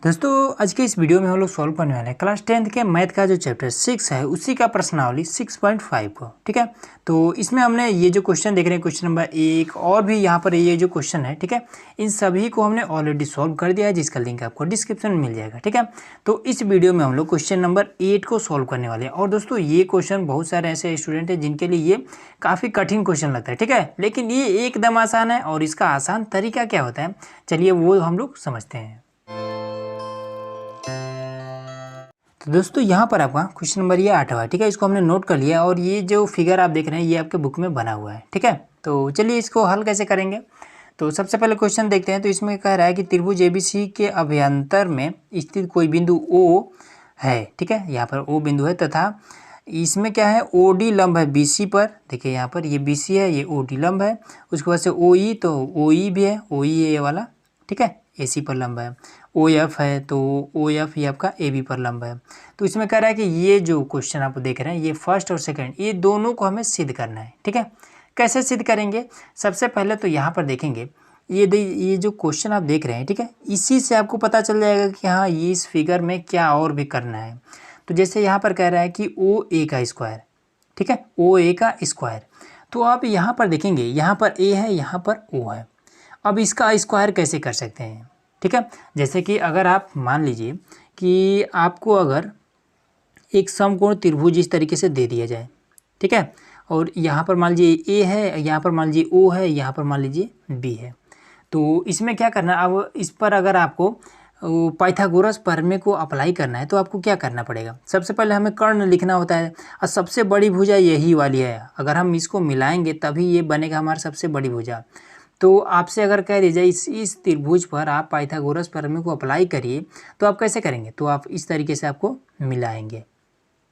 दोस्तों आज के इस वीडियो में हम लोग सॉल्व करने वाले हैं क्लास 10th के मैथ का जो चैप्टर 6 है उसी का प्रश्नावली 6.5 को। ठीक है, तो इसमें हमने ये जो क्वेश्चन देख रहे हैं क्वेश्चन नंबर 1 और भी यहाँ पर ये जो क्वेश्चन है, ठीक है, इन सभी को हमने ऑलरेडी सॉल्व कर दिया है जिसका लिंक आपको डिस्क्रिप्शन में मिल जाएगा। ठीक है, तो इस वीडियो में हम लोग क्वेश्चन नंबर 8 को सॉल्व करने वाले हैं। और दोस्तों ये क्वेश्चन बहुत सारे ऐसे स्टूडेंट हैं जिनके लिए ये काफ़ी कठिन क्वेश्चन लगता है, ठीक है, लेकिन ये एकदम आसान है। और इसका आसान तरीका क्या होता है चलिए वो हम लोग समझते हैं। तो दोस्तों यहाँ पर आपका क्वेश्चन नंबर ये 8वां, ठीक है, इसको हमने नोट कर लिया और ये जो फिगर आप देख रहे हैं ये आपके बुक में बना हुआ है। ठीक है, तो चलिए इसको हल कैसे करेंगे। तो सबसे पहले क्वेश्चन देखते हैं। तो इसमें कह रहा है कि त्रिभुज एबीसी के अभ्यंतर में स्थित कोई बिंदु ओ है। ठीक है, यहाँ पर ओ बिंदु है तथा इसमें क्या है ओ डी लंब है बीसी पर। देखिए यहाँ पर ये बीसी है, ये ओ डी लंब है। उसके बाद से ओ ई, तो ओ ई भी है, ओ ई है ये वाला, ठीक है, एसी पर लंब है। ओ एफ है तो ओ एफ ये आपका ए बी पर लंब है। तो इसमें कह रहा है कि ये जो क्वेश्चन आप देख रहे हैं ये फर्स्ट और सेकंड ये दोनों को हमें सिद्ध करना है। ठीक है, कैसे सिद्ध करेंगे। सबसे पहले तो यहाँ पर देखेंगे ये जो क्वेश्चन आप देख रहे हैं, ठीक है, इसी से आपको पता चल जाएगा कि हाँ ये इस फिगर में क्या और भी करना है। तो जैसे यहाँ पर कह रहा है कि ओ ए का स्क्वायर, ठीक है, ओ ए का स्क्वायर। तो आप यहाँ पर देखेंगे यहाँ पर ए है, यहाँ पर ओ है। अब इसका स्क्वायर कैसे कर सकते हैं। ठीक है, जैसे कि अगर आप मान लीजिए कि आपको अगर एक समकोण त्रिभुज इस तरीके से दे दिया जाए, ठीक है, और यहाँ पर मान लीजिए ए है, यहाँ पर मान लीजिए ओ है, यहाँ पर मान लीजिए बी है। तो इसमें क्या करना, अब इस पर अगर आपको पाइथागोरस प्रमेय को अप्लाई करना है तो आपको क्या करना पड़ेगा। सबसे पहले हमें कर्ण लिखना होता है और सबसे बड़ी भुजा यही वाली है। अगर हम इसको मिलाएंगे तभी ये बनेगा हमारा सबसे बड़ी भुजा। तो आपसे अगर कह दिया जाए इस त्रिभुज पर आप पाइथागोरस प्रमेय को अप्लाई करिए तो आप कैसे करेंगे। तो आप इस तरीके से आपको मिलाएंगे,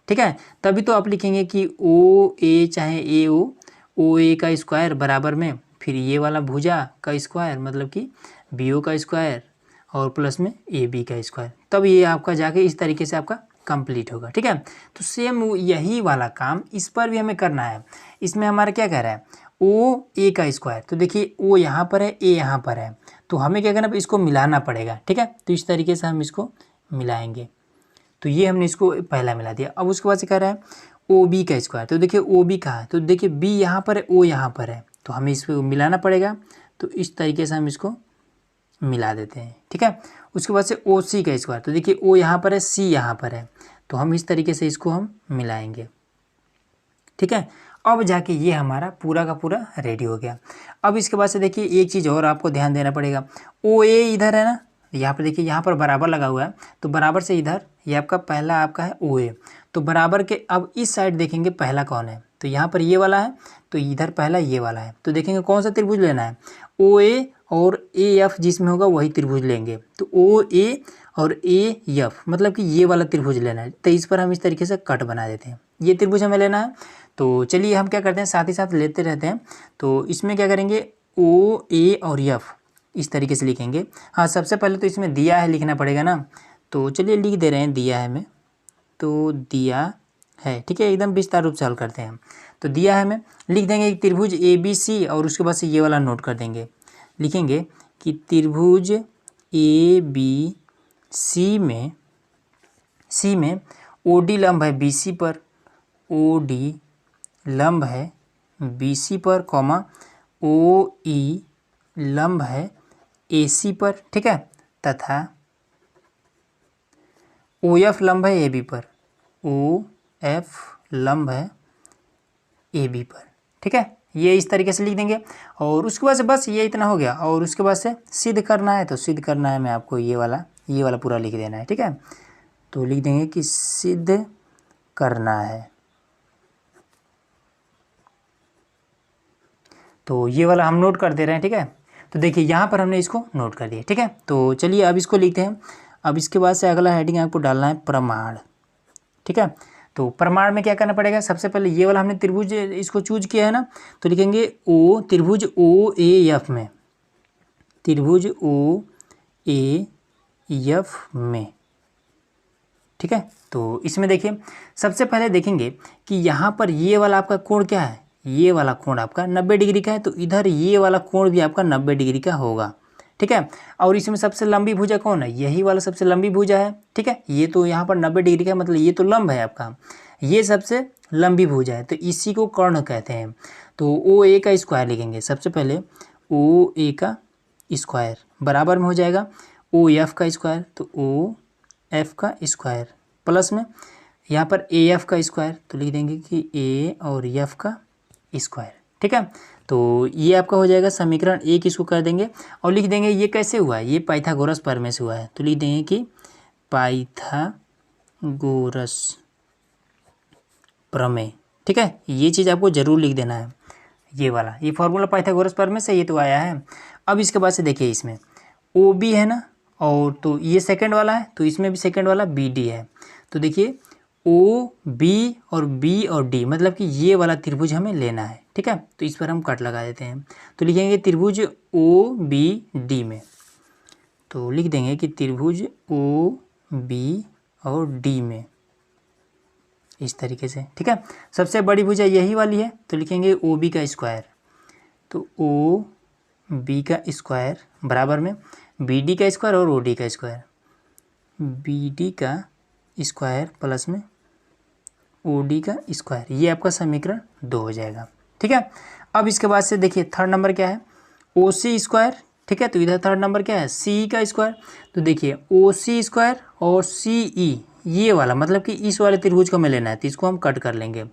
ठीक है, तभी तो आप लिखेंगे कि ओ ए चाहे ए ओ ए का स्क्वायर बराबर में फिर ये वाला भुजा का स्क्वायर मतलब कि बी ओ का स्क्वायर और प्लस में ए बी का स्क्वायर। तब ये आपका जाके इस तरीके से आपका कंप्लीट होगा। ठीक है, तो सेम यही वाला काम इस पर भी हमें करना है। इसमें हमारा क्या कह रहा है ओ ए का स्क्वायर। तो देखिए ओ यहाँ पर है, ए यहाँ पर है, तो हमें क्या करना, इसको मिलाना पड़ेगा। ठीक है, तो इस तरीके से हम इसको मिलाएंगे। तो ये हमने इसको पहला मिला दिया। अब उसके बाद से कह रहा है ओ बी का स्क्वायर। तो देखिए ओ बी कहाँ है, तो देखिए बी यहाँ पर है, ओ यहाँ पर है, तो हमें इसको मिलाना पड़ेगा। तो इस तरीके से हम इसको मिला देते हैं। ठीक है, उसके बाद से ओ सी का स्क्वायर। तो देखिए ओ यहाँ पर है, सी यहाँ पर है, तो हम इस तरीके से इसको हम मिलाएंगे। ठीक है, अब जाके ये हमारा पूरा का पूरा रेडी हो गया। अब इसके बाद से देखिए एक चीज़ और आपको ध्यान देना पड़ेगा। ओ ए इधर है ना, यहाँ पर देखिए यहाँ पर बराबर लगा हुआ है, तो बराबर से इधर ये आपका पहला आपका है ओ ए। तो बराबर के अब इस साइड देखेंगे पहला कौन है, तो यहाँ पर ये वाला है, तो इधर पहला ये वाला है। तो देखेंगे कौन सा त्रिभुज लेना है, ओ ए और ए एफ जिसमें होगा वही त्रिभुज लेंगे। तो ओ ए और ए एफ मतलब कि ये वाला त्रिभुज लेना है। तो इस पर हम इस तरीके से कट बना देते हैं, ये त्रिभुज हमें लेना है। तो चलिए हम क्या करते हैं साथ ही साथ लेते रहते हैं। तो इसमें क्या करेंगे ओ ए और एफ इस तरीके से लिखेंगे। हाँ सबसे पहले तो इसमें दिया है लिखना पड़ेगा ना, तो चलिए लिख दे रहे हैं दिया है हमें, तो दिया है। ठीक है, एकदम विस्तार रूप से हल करते हैं हम। तो दिया है हमें, लिख देंगे एक त्रिभुज ए बी सी और उसके बाद से ये वाला नोट कर देंगे। लिखेंगे कि त्रिभुज ए बी सी में ओ डी लंब है बी सी पर, ओ डी लंब है बी सी पर, कॉमा ओ ई लंब है ए सी पर। ठीक है, तथा ओ एफ लंब है ए बी पर, ओ एफ लंब है ए बी पर। ठीक है, ये इस तरीके से लिख देंगे। और उसके बाद से बस ये इतना हो गया। और उसके बाद से सिद्ध करना है, तो सिद्ध करना है मैं आपको ये वाला पूरा लिख देना है। ठीक है, तो लिख देंगे कि सिद्ध करना है। तो ये वाला हम नोट कर दे रहे हैं। ठीक है, तो देखिए यहाँ पर हमने इसको नोट कर दिया। ठीक है, तो चलिए अब इसको लिखते हैं। अब इसके बाद से अगला हेडिंग आपको डालना है प्रमाण। ठीक है, तो प्रमाण में क्या करना पड़ेगा, सबसे पहले ये वाला हमने त्रिभुज इसको चूज किया है ना, तो लिखेंगे ओ त्रिभुज ओ ए एफ में, त्रिभुज ओ ए एफ में। ठीक है, तो इसमें देखिए सबसे पहले देखेंगे कि यहाँ पर ये वाला आपका कोण क्या है, ये वाला कोण आपका 90 डिग्री का है। तो इधर ये वाला कोण भी आपका 90 डिग्री का होगा। ठीक है। और इसमें सबसे लंबी भुजा कौन है, यही वाला सबसे लंबी भुजा है, ठीक है। ये तो यहाँ पर 90 डिग्री का मतलब ये तो लंब है आपका, ये सबसे लंबी भुजा है, तो इसी को कर्ण कहते हैं। तो ओ ए का स्क्वायर लिखेंगे सबसे पहले, ओ ए का स्क्वायर बराबर में हो जाएगा ओ एफ का स्क्वायर, तो ओ एफ का स्क्वायर प्लस में यहाँ पर ए एफ का स्क्वायर, तो लिख देंगे कि ए और एफ का स्क्वायर, ठीक है। तो ये आपका हो जाएगा समीकरण एक, इसको कर देंगे और लिख देंगे ये कैसे हुआ है, ये पाइथागोरस प्रमेय से हुआ है, तो लिख देंगे कि पाइथागोरस प्रमेय, ठीक है। ये चीज़ आपको जरूर लिख देना है, ये वाला, ये फॉर्मूला पाइथागोरस प्रमेय से ये तो आया है। अब इसके बाद से देखिए इसमें ओ बी है ना, और तो ये सेकंड वाला है, तो इसमें भी सेकंड वाला बी डी है। तो देखिए ओ बी और डी मतलब कि ये वाला त्रिभुज हमें लेना है, ठीक है। तो इस पर हम कट लगा देते हैं, तो लिखेंगे त्रिभुज ओ बी डी में, तो लिख देंगे कि त्रिभुज ओ बी और डी में इस तरीके से, ठीक है। सबसे बड़ी भुजा यही वाली है, तो लिखेंगे ओ बी का स्क्वायर, तो ओ बी का स्क्वायर बराबर में बी डी का स्क्वायर और ओ डी का स्क्वायर, बी डी का स्क्वायर प्लस में ओ डी का स्क्वायर, ये आपका समीकरण 2 हो जाएगा, ठीक है। अब इसके बाद से देखिए थर्ड नंबर क्या है, ओ सी स्क्वायर, ठीक है। तो इधर थर्ड नंबर क्या है, सी का स्क्वायर, तो देखिए ओ सी स्क्वायर और सी ई, ये वाला मतलब कि इस वाले त्रिभुज को हमें लेना है, तो इसको हम कट कर लेंगे।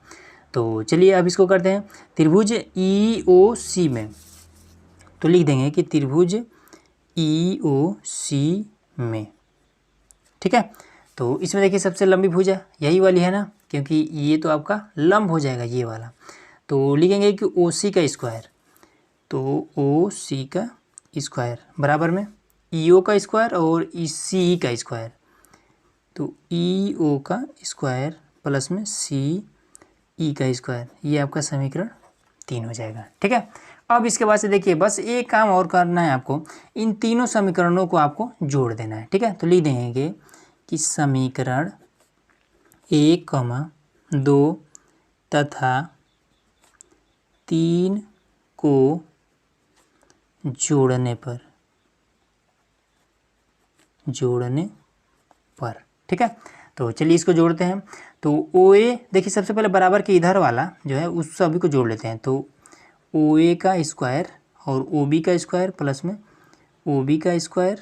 तो चलिए अब इसको करते हैं त्रिभुज ई ओ सी में, तो लिख देंगे कि त्रिभुज ई ओ सी में, ठीक है। तो इसमें देखिए सबसे लंबी भुजा यही वाली है ना, क्योंकि ये तो आपका लंब हो जाएगा ये वाला, तो लिखेंगे कि ओ सी का स्क्वायर, तो ओ सी का स्क्वायर बराबर में ई ओ का स्क्वायर और ई सी ई का स्क्वायर, तो ई ओ का स्क्वायर प्लस में सी ई का स्क्वायर, ये आपका समीकरण 3 हो जाएगा, ठीक है। अब इसके बाद से देखिए बस एक काम और करना है आपको, इन तीनों समीकरणों को आपको जोड़ देना है, ठीक है। तो लिख देंगे कि समीकरण 1, 2 तथा 3 को जोड़ने पर, ठीक है। तो चलिए इसको जोड़ते हैं, तो ओ ए देखिए सबसे पहले बराबर के इधर वाला जो है उस सभी को जोड़ लेते हैं, तो ओ ए का स्क्वायर और ओ बी का स्क्वायर प्लस में ओ बी का स्क्वायर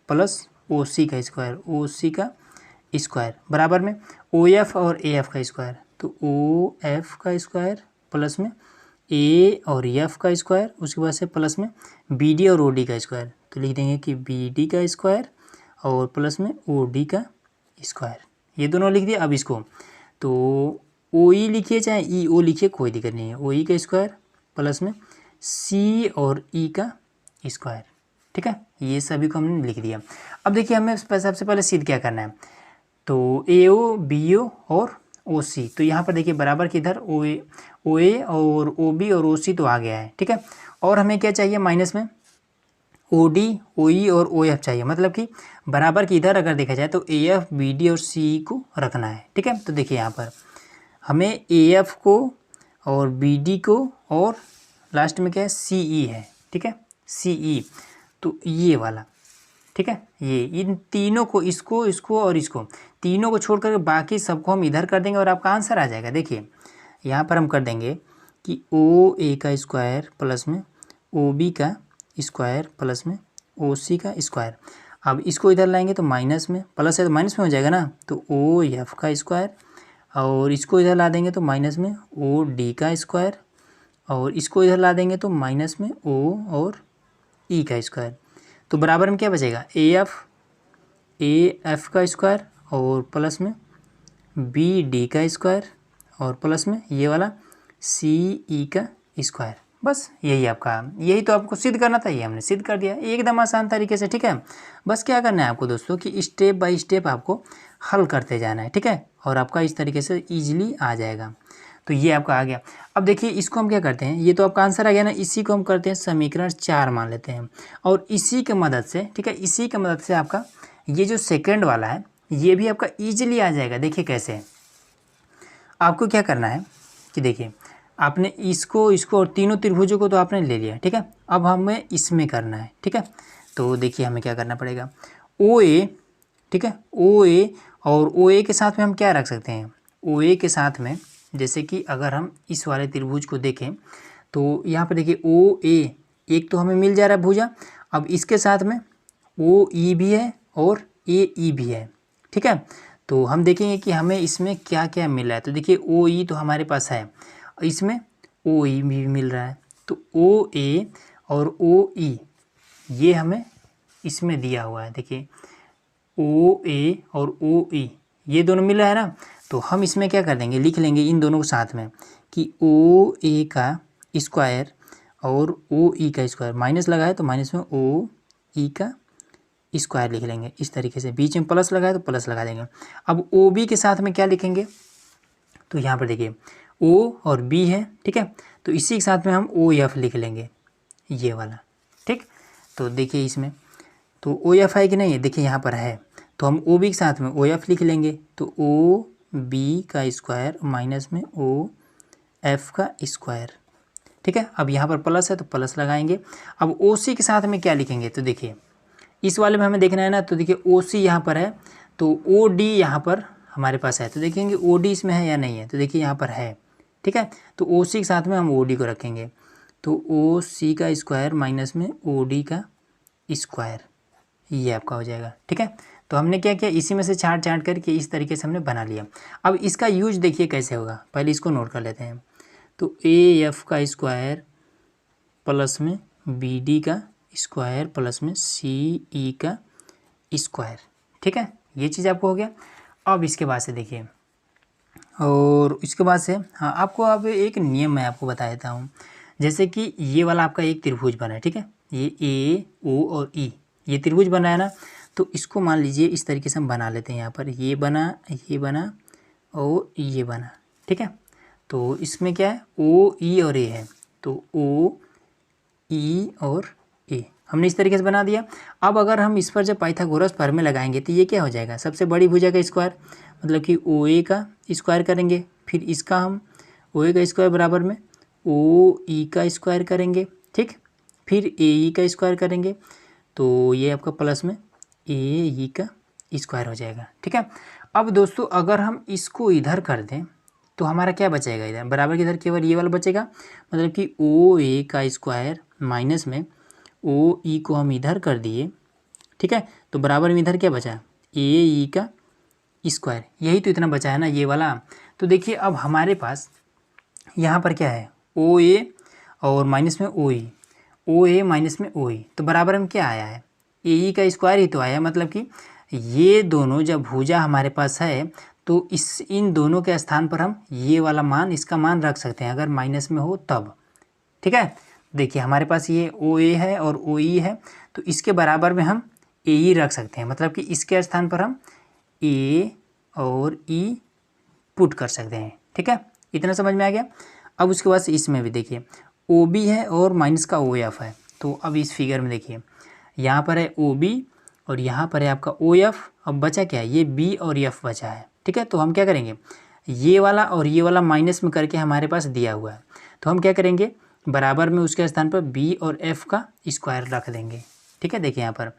प्लस ओ सी का स्क्वायर, ओ सी का स्क्वायर बराबर में ओ एफ और ए एफ का स्क्वायर, तो ओ एफ का स्क्वायर प्लस में ए और एफ का स्क्वायर, उसके बाद से प्लस में बी डी और ओ डी का स्क्वायर, तो लिख देंगे कि बी डी का स्क्वायर और प्लस में ओ डी का स्क्वायर, ये दोनों लिख दिए। अब इसको तो ओ ई लिखिए चाहे ई ओ लिखिए, कोई दिक्कत नहीं है, ओ ई का स्क्वायर प्लस में सी और ई का स्क्वायर, ठीक है। ये सभी को हमने लिख दिया। अब देखिए हमें सबसे पहले सिद्ध क्या करना है, तो ए ओ बी ओ और ओ सी, तो यहाँ पर देखिए बराबर के इधर ओ ए और ओ बी और ओ सी तो आ गया है, ठीक है। और हमें क्या चाहिए माइनस में ओ डी ओ ई और ओ एफ चाहिए, मतलब कि बराबर के इधर अगर देखा जाए तो ए एफ बी डी और सी को रखना है, ठीक है। तो देखिए यहाँ पर हमें ए एफ को और बी डी को और लास्ट में क्या है सी ई है, ठीक है, सी ई, तो ये वाला, ठीक है। ये इन तीनों को, इसको और इसको तीनों को छोड़ कर बाकी सबको हम इधर कर देंगे और आपका आंसर आ जाएगा। देखिए यहाँ पर हम कर देंगे कि ओ ए का स्क्वायर प्लस में ओ बी का स्क्वायर प्लस में ओ सी का स्क्वायर, अब इसको इधर लाएंगे तो माइनस में, प्लस है तो माइनस में हो जाएगा ना, तो ओ एफ का स्क्वायर और इसको इधर ला देंगे तो माइनस में ओ डी का स्क्वायर और इसको इधर ला देंगे तो माइनस में ओ और ई का स्क्वायर, तो बराबर में क्या बचेगा ए एफ का स्क्वायर और प्लस में बी डी का स्क्वायर और प्लस में ये वाला सी ई का स्क्वायर, बस यही आपका, यही तो आपको सिद्ध करना था, ये हमने सिद्ध कर दिया एकदम आसान तरीके से, ठीक है। बस क्या करना है आपको दोस्तों कि स्टेप बाय स्टेप आपको हल करते जाना है, ठीक है, और आपका इस तरीके से ईजिली आ जाएगा। तो ये आपका आ गया। अब देखिए इसको हम क्या करते हैं, ये तो आपका आंसर आ गया ना, इसी को हम करते हैं समीकरण 4 मान लेते हैं और इसी की मदद से, ठीक है, इसी की मदद से आपका ये जो सेकंड वाला है ये भी आपका ईजिली आ जाएगा। देखिए कैसे, आपको क्या करना है कि देखिए आपने इसको और तीनों त्रिभुजों को तो आपने ले लिया, ठीक है। अब हमें इसमें करना है, ठीक है। तो देखिए हमें क्या करना पड़ेगा, ओ ए, ठीक है, ओ ए और ओ ए के साथ में हम क्या रख सकते हैं, ओ ए के साथ में जैसे कि अगर हम इस वाले त्रिभुज को देखें तो यहाँ पर देखिए ओ ए एक तो हमें मिल जा रहा है भुजा, अब इसके साथ में ओ ई भी है और ए ई भी है, ठीक है। तो हम देखेंगे कि हमें इसमें क्या क्या मिल रहा है। तो देखिए ओ ई तो हमारे पास है, इसमें ओ ई भी मिल रहा है, तो ओ ए और ओ ई ये हमें इसमें दिया हुआ है। देखिए ओ ए और ओ ई ये दोनों मिल रहा है ना, तो हम इसमें क्या कर देंगे, लिख लेंगे इन दोनों को साथ में कि ओ ए का स्क्वायर और ओ ई का स्क्वायर, माइनस लगा है तो माइनस में ओ ई का स्क्वायर लिख लेंगे इस तरीके से, बीच में प्लस लगा है तो प्लस लगा देंगे। अब ओ बी के साथ में क्या लिखेंगे, तो यहाँ पर देखिए ओ और बी है, ठीक है, तो इसी के साथ में हम ओ एफ लिख लेंगे ये वाला, ठीक। तो देखिए इसमें तो ओ एफ है कि नहीं है, देखिए यहाँ पर है, तो हम ओ बी के साथ में ओ एफ लिख लेंगे, तो ओ बी का स्क्वायर माइनस में ओ एफ का स्क्वायर, ठीक है। अब यहाँ पर प्लस है तो प्लस लगाएंगे। अब ओ सी के साथ में क्या लिखेंगे, तो देखिए इस वाले में हमें देखना है ना, तो देखिए ओ सी यहाँ पर है, तो ओ डी यहाँ पर हमारे पास है, तो देखेंगे ओ डी इसमें है या नहीं है, तो देखिए यहाँ पर है, ठीक है। तो ओ सी के साथ में हम ओ डी को रखेंगे, तो ओ सी का स्क्वायर माइनस में ओ डी का स्क्वायर, ये आपका हो जाएगा, ठीक है। तो हमने क्या किया, इसी में से छाँट छाँट करके इस तरीके से हमने बना लिया। अब इसका यूज देखिए कैसे होगा, पहले इसको नोट कर लेते हैं। तो ए एफ का स्क्वायर प्लस में बी डी का स्क्वायर प्लस में सी ई का स्क्वायर, ठीक है, ये चीज़ आपको हो गया। अब इसके बाद से देखिए, और इसके बाद से हाँ आपको अब एक नियम मैं आपको बता देता हूँ। जैसे कि ये वाला आपका एक त्रिभुज बना है, ठीक है, ये ए ओ और ई ये त्रिभुज बना है ना, तो इसको मान लीजिए इस तरीके से हम बना लेते हैं। यहाँ पर ये बना और ये बना, ठीक है। तो इसमें क्या है, ओ ई और ए है, तो ओ ई और ए हमने इस तरीके से बना दिया। अब अगर हम इस पर जब पाइथागोरस प्रमेय लगाएंगे तो ये क्या हो जाएगा, सबसे बड़ी भुजा का स्क्वायर, मतलब कि ओ ए का स्क्वायर करेंगे, फिर इसका हम ओ ए का स्क्वायर बराबर में ओ ई का स्क्वायर करेंगे, ठीक, फिर ए ई का स्क्वायर करेंगे, तो ये आपका प्लस में ए ई का स्क्वायर हो जाएगा, ठीक है। अब दोस्तों अगर हम इसको इधर कर दें तो हमारा क्या बचेगा, इधर बराबर के इधर केवल ये वाला बचेगा, मतलब कि ओ ए का स्क्वायर माइनस में ओ ई को हम इधर कर दिए, ठीक है, तो बराबर में इधर क्या बचा, ए ई का स्क्वायर, यही तो इतना बचा है ना ये वाला। तो देखिए अब हमारे पास यहाँ पर क्या है, ओ ए और माइनस में ओ ए माइनस में ओ ई, तो बराबर में क्या आया है, ए ई का स्क्वायर ही तो आया, मतलब कि ये दोनों जब भुजा हमारे पास है तो इन दोनों के स्थान पर हम ये वाला मान, इसका मान रख सकते हैं अगर माइनस में हो तब, ठीक है। देखिए हमारे पास ये ओ ए है और ओ ई है, तो इसके बराबर में हम ए ई रख सकते हैं, मतलब कि इसके स्थान पर हम ए और ई पुट कर सकते हैं, ठीक है, इतना समझ में आ गया। अब उसके बाद से इसमें भी देखिए ओ बी है और माइनस का ओ एफ है, तो अब इस फिगर में देखिए यहाँ पर है ओ बी और यहाँ पर है आपका ओ एफ, अब बचा क्या है, ये बी और एफ बचा है, ठीक है। तो हम क्या करेंगे, ये वाला और ये वाला माइनस में करके हमारे पास दिया हुआ है, तो हम क्या करेंगे, बराबर में उसके स्थान पर बी और एफ का स्क्वायर रख देंगे, ठीक है। देखिए यहाँ पर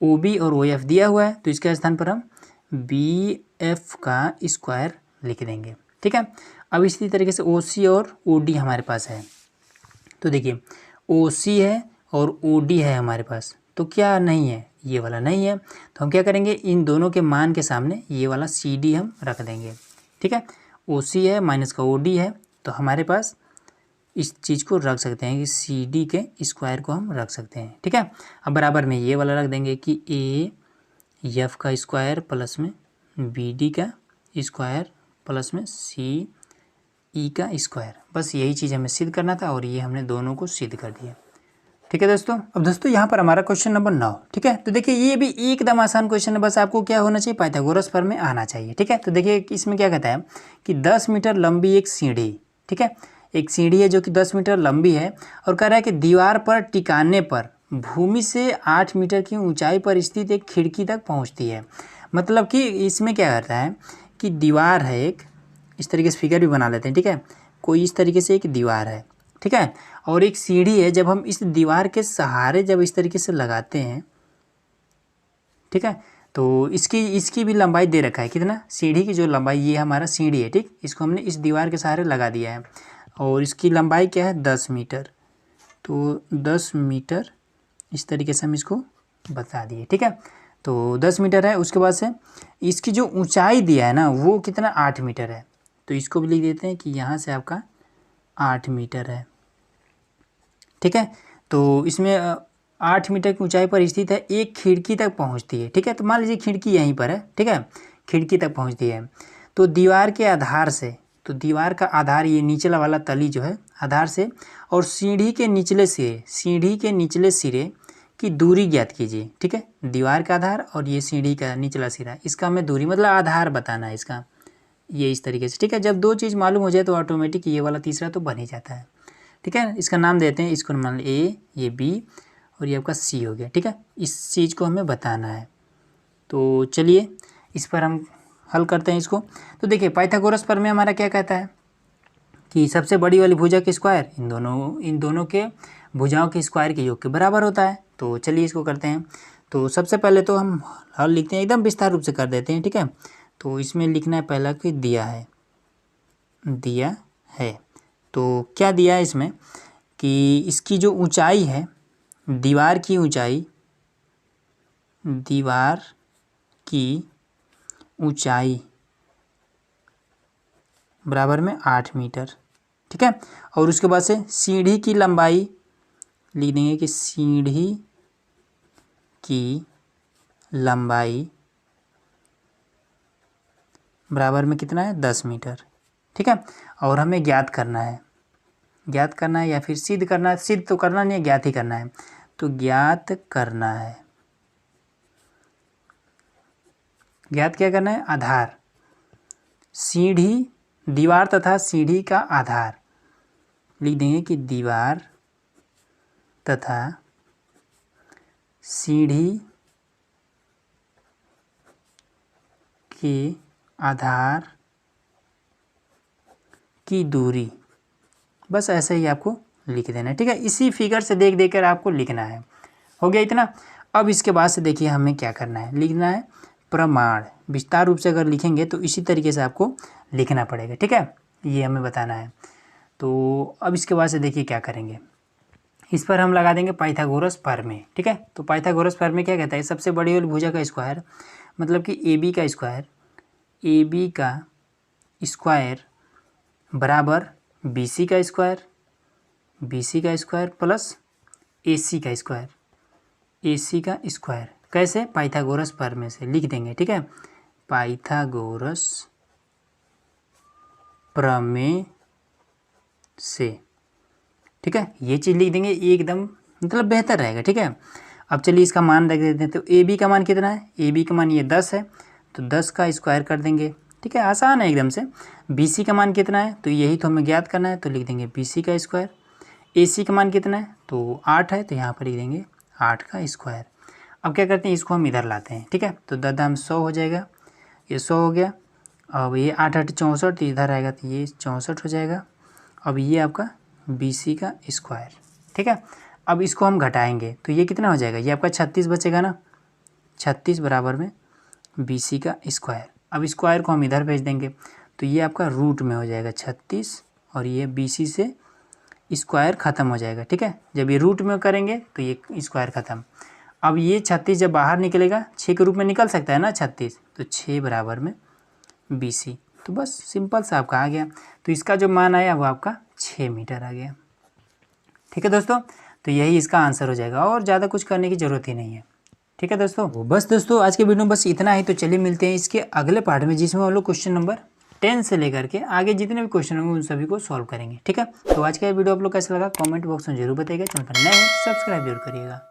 ओ बी और ओ एफ दिया हुआ है, तो इसके स्थान पर हम बी एफ का स्क्वायर लिख देंगे, ठीक है। अब इसी तरीके से ओ सी और ओ डी हमारे पास है, तो देखिए ओ सी है और ओ डी है हमारे पास, तो क्या नहीं है, ये वाला नहीं है, तो हम क्या करेंगे, इन दोनों के मान के सामने ये वाला सी डी हम रख देंगे, ठीक है। ओ सी है माइनस का ओ डी है, तो हमारे पास इस चीज़ को रख सकते हैं कि सी डी के स्क्वायर को हम रख सकते हैं, ठीक है। अब बराबर में ये वाला रख देंगे कि ए एफ का स्क्वायर प्लस में बी डी का स्क्वायर प्लस में सी ई का स्क्वायर, बस यही चीज़ हमें सिद्ध करना था और ये हमने दोनों को सिद्ध कर दिया, ठीक है दोस्तों। अब दोस्तों यहाँ पर हमारा क्वेश्चन नंबर 9, ठीक है, तो देखिए ये भी एकदम आसान क्वेश्चन है, बस आपको क्या होना चाहिए, पाइथागोरस प्रमेय आना चाहिए, ठीक है। तो देखिए इसमें क्या कहता है कि 10 मीटर लंबी एक सीढ़ी, ठीक है, एक सीढ़ी है जो कि 10 मीटर लंबी है और कह रहा है कि दीवार पर टिकाने पर भूमि से 8 मीटर की ऊंचाई पर स्थित एक खिड़की तक पहुंचती है। मतलब कि इसमें क्या करता है कि दीवार है एक, इस तरीके से फिगर भी बना लेते हैं, ठीक है, कोई इस तरीके से एक दीवार है, ठीक है, और एक सीढ़ी है, जब हम इस दीवार के सहारे जब इस तरीके से लगाते हैं ठीक है। तो इसकी भी लंबाई दे रखा है, कितना, सीढ़ी की जो लंबाई, ये हमारा सीढ़ी है, ठीक, इसको हमने इस दीवार के सहारे लगा दिया है और इसकी लंबाई क्या है 10 मीटर। तो 10 मीटर इस तरीके से हम इसको बता दिए, ठीक है। तो 10 मीटर है। उसके बाद से इसकी जो ऊंचाई दिया है ना वो कितना 8 मीटर है। तो इसको भी लिख देते हैं कि यहाँ से आपका 8 मीटर है, ठीक है। तो इसमें 8 मीटर की ऊंचाई पर स्थित है, एक खिड़की तक पहुँचती है, ठीक है। तो मान लीजिए खिड़की यहीं पर है, ठीक है, खिड़की तक पहुँचती है। तो दीवार के आधार से, तो दीवार का आधार ये निचला वाला तली जो है आधार से, और सीढ़ी के निचले सिरे की दूरी ज्ञात कीजिए, ठीक है। दीवार का आधार और ये सीढ़ी का निचला सिरा, इसका हमें दूरी मतलब आधार बताना है इसका, ये इस तरीके से, ठीक है। जब दो चीज़ मालूम हो जाए तो ऑटोमेटिक ये वाला तीसरा तो बन ही जाता है, ठीक है। इसका नाम देते हैं, इसको मान ए, ये बी और ये आपका सी हो गया, ठीक है। इस चीज़ को हमें बताना है। तो चलिए इस पर हम हल करते हैं इसको। तो देखिए पाइथागोरस प्रमेय हमारा क्या कहता है कि सबसे बड़ी वाली भुजा के स्क्वायर इन दोनों के भुजाओं के स्क्वायर के योग के बराबर होता है। तो चलिए इसको करते हैं। तो सबसे पहले तो हम हल लिखते हैं, एकदम विस्तार रूप से कर देते हैं, ठीक है। तो इसमें लिखना है पहला कि दिया है। तो क्या दिया है इसमें कि इसकी जो ऊंचाई है, दीवार की ऊंचाई बराबर में 8 मीटर, ठीक है। और उसके बाद से सीढ़ी की लंबाई लिख देंगे कि सीढ़ी की लंबाई बराबर में कितना है 10 मीटर, ठीक है। और हमें ज्ञात करना है या फिर सिद्ध करना है, सिद्ध तो करना नहीं है, ज्ञात ही करना है। तो ज्ञात क्या करना है, आधार, सीढ़ी, दीवार तथा सीढ़ी का आधार लिख देंगे कि दीवार तथा सीढ़ी के आधार की दूरी, बस ऐसे ही आपको लिख देना है, ठीक है। इसी फिगर से देख कर आपको लिखना है। हो गया इतना। अब इसके बाद से देखिए हमें क्या करना है, लिखना है प्रमाण। विस्तार रूप से अगर लिखेंगे तो इसी तरीके से आपको लिखना पड़ेगा, ठीक है, ये हमें बताना है। तो अब इसके बाद से देखिए क्या करेंगे, इस पर हम लगा देंगे पाइथागोरस प्रमेय, ठीक है। तो पाइथागोरस प्रमेय क्या कहता है, सबसे बड़ी वाली भुजा का स्क्वायर मतलब कि ए बी का स्क्वायर बराबर बी सी का स्क्वायर प्लस ए सी का स्क्वायर। कैसे, पाइथागोरस प्रमेय से लिख देंगे, ठीक है। पाइथागोरस प्रमेय से, ठीक है, ये चीज़ लिख देंगे, एकदम मतलब बेहतर रहेगा, ठीक है। अब चलिए इसका मान रख देते हैं। तो ए बी का मान कितना है, ए बी का मान ये 10 है, तो 10 का स्क्वायर कर देंगे, ठीक है, आसान है एकदम से। बी सी का मान कितना है, तो यही तो हमें ज्ञात करना है, तो लिख देंगे बी सी का स्क्वायर। ए सी का मान कितना है, तो 8 है, तो यहाँ पर लिख देंगे 8 का स्क्वायर। अब क्या करते हैं, इसको हम इधर लाते हैं, ठीक है। तो 10 दाम 100 हो जाएगा, ये 100 हो गया। अब ये 8 8 64, तो इधर आएगा तो ये 64 हो जाएगा। अब ये आपका बी सी का स्क्वायर, ठीक है। अब इसको हम घटाएंगे तो ये कितना हो जाएगा, ये आपका 36 बचेगा ना, 36 बराबर में बी सी का स्क्वायर। अब स्क्वायर को हम इधर भेज देंगे तो ये आपका रूट में हो जाएगा 36 और ये बी सी से स्क्वायर ख़त्म हो जाएगा, ठीक है। जब ये रूट में करेंगे तो ये स्क्वायर ख़त्म। अब ये 36 जब बाहर निकलेगा 6 के रूप में निकल सकता है ना 36, तो 6 बराबर में बी सी। तो बस सिंपल सा आपका आ गया। तो इसका जो मान आया वो आपका 6 मीटर आ गया, ठीक है दोस्तों। तो यही इसका आंसर हो जाएगा और ज़्यादा कुछ करने की ज़रूरत ही नहीं है, ठीक है दोस्तों। बस दोस्तों आज के वीडियो में बस इतना ही। तो चलिए मिलते हैं इसके अगले पार्ट में, जिसमें हम लोग क्वेश्चन नंबर 10 से लेकर के आगे जितने भी क्वेश्चन होंगे उन सभी को सॉल्व करेंगे, ठीक है। तो आज का वीडियो आप लोग कैसा लगा कमेंट बॉक्स में जरूर बताइएगा। चैनल पर नए हैं सब्सक्राइब जरूर करिएगा।